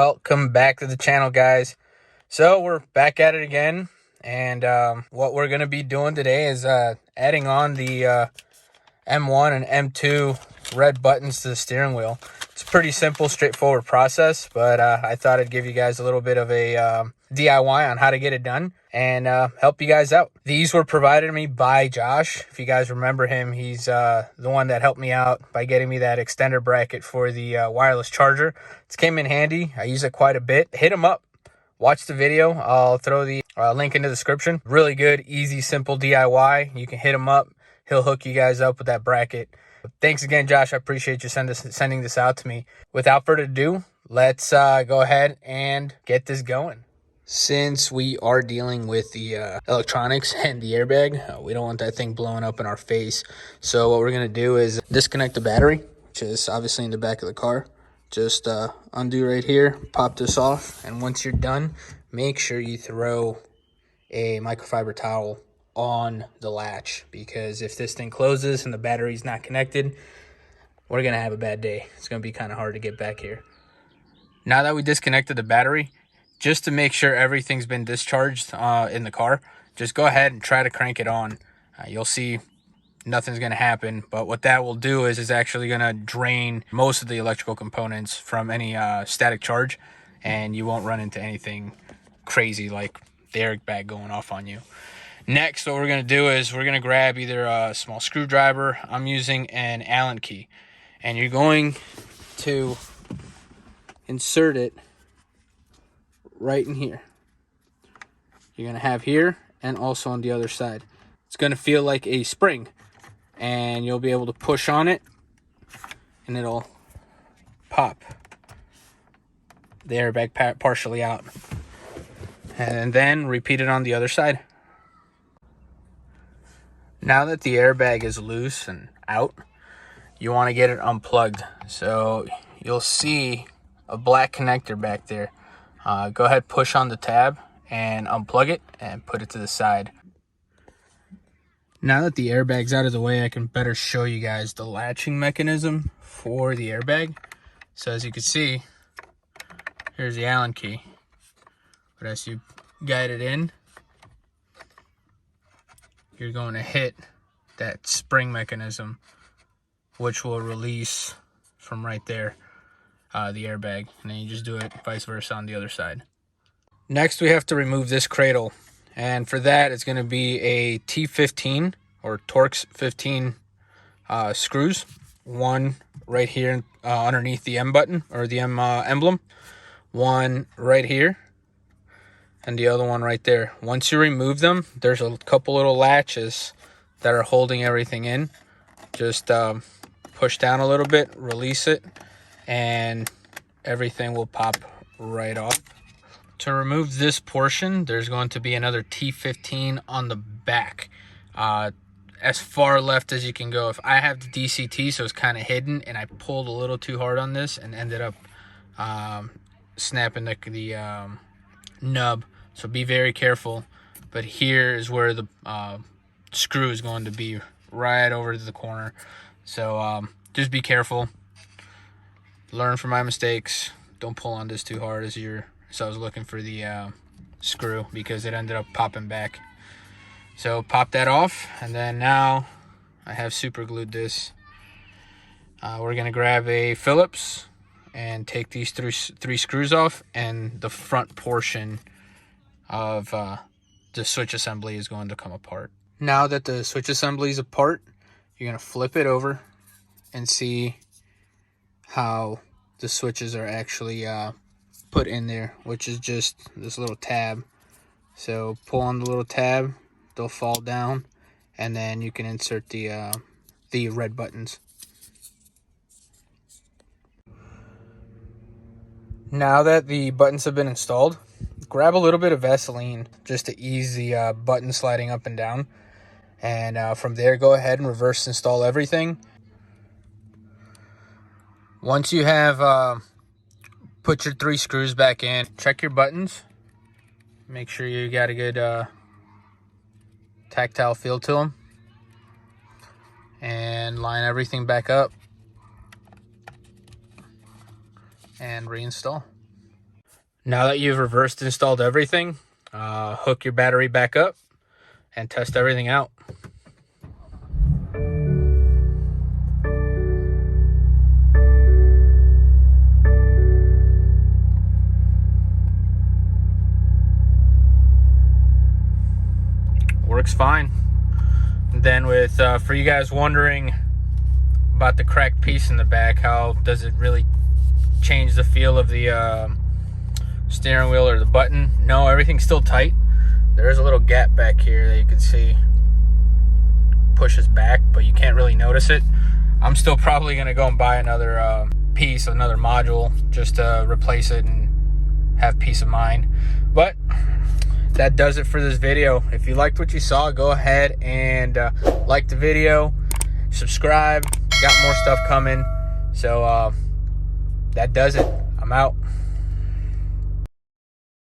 Welcome back to the channel, guys. So we're back at it again, and what we're going to be doing today is adding on the M1 and M2 red buttons to the steering wheel. It's a pretty simple, straightforward process, but I thought I'd give you guys a little bit of a DIY on how to get it done and help you guys out. These were provided to me by Josh. If you guys remember him, he's the one that helped me out by getting me that extender bracket for the wireless charger. It came in handy. I use it quite a bit. Hit him up. Watch the video. I'll throw the link in the description. Really good, easy, simple DIY. You can hit him up. He'll hook you guys up with that bracket. Thanks again, Josh. I appreciate you sending this out to me. Without further ado, let's go ahead and get this going. Since we are dealing with the electronics and the airbag, we don't want that thing blowing up in our face. So what we're going to do is disconnect the battery, which is obviously in the back of the car. Just undo right here, pop this off, and once you're done, make sure you throw a microfiber towel on the latch, because if this thing closes and the battery's not connected, we're gonna have a bad day. It's gonna be kind of hard to get back here. Now that we disconnected the battery, just to make sure everything's been discharged in the car, just go ahead and try to crank it on. You'll see nothing's gonna happen, but what that will do is it's actually gonna drain most of the electrical components from any static charge, and you won't run into anything crazy like the airbag going off on you. Next, what we're going to do is we're going to grab either a small screwdriver. I'm using an Allen key. And you're going to insert it right in here. You're going to have here and also on the other side. It's going to feel like a spring. And you'll be able to push on it and it'll pop the airbag partially out. And then repeat it on the other side. Now that the airbag is loose and out, you want to get it unplugged. So you'll see a black connector back there. Go ahead, push on the tab and unplug it and put it to the side. Now that the airbag's out of the way, I can better show you guys the latching mechanism for the airbag. So as you can see, here's the Allen key. But as you guide it in, you're going to hit that spring mechanism, which will release from right there the airbag, and then you just do it vice versa on the other side. Next, we have to remove this cradle, and for that it's going to be a T15 or Torx 15 screws. One right here underneath the M button or the M emblem, one right here, and the other one right there. Once you remove them, there's a couple little latches that are holding everything in. Just push down a little bit, release it, and everything will pop right off. To remove this portion, there's going to be another T15 on the back, as far left as you can go. If I have the DCT, so it's kind of hidden, and I pulled a little too hard on this and ended up snapping the nub. So be very careful. But here is where the screw is going to be, right over to the corner. So just be careful. Learn from my mistakes. Don't pull on this too hard so I was looking for the screw, because it ended up popping back. So pop that off, and then now I have super glued this. We're gonna grab a Phillips and take these three screws off, and the front portion of the switch assembly is going to come apart. Now that the switch assembly is apart, you're going to flip it over and see how the switches are actually put in there, which is just this little tab. So pull on the little tab, they'll fall down, and then you can insert the red buttons. Now that the buttons have been installed, grab a little bit of Vaseline just to ease the button sliding up and down. And from there, go ahead and reverse install everything. Once you have put your 3 screws back in, check your buttons. Make sure you got a good tactile feel to them. And line everything back up. And reinstall. Now that you've reversed installed everything, hook your battery back up and test everything out. Works fine. And then with for you guys wondering about the cracked piece in the back, how does it really change the feel of the steering wheel or the button? No, everything's still tight. There is a little gap back here that you can see pushes back, but you can't really notice it. I'm still probably gonna go and buy another piece, another module, just to replace it and have peace of mind. But that does it for this video. If you liked what you saw, go ahead and like the video, subscribe. Got more stuff coming. So that does it. I'm out.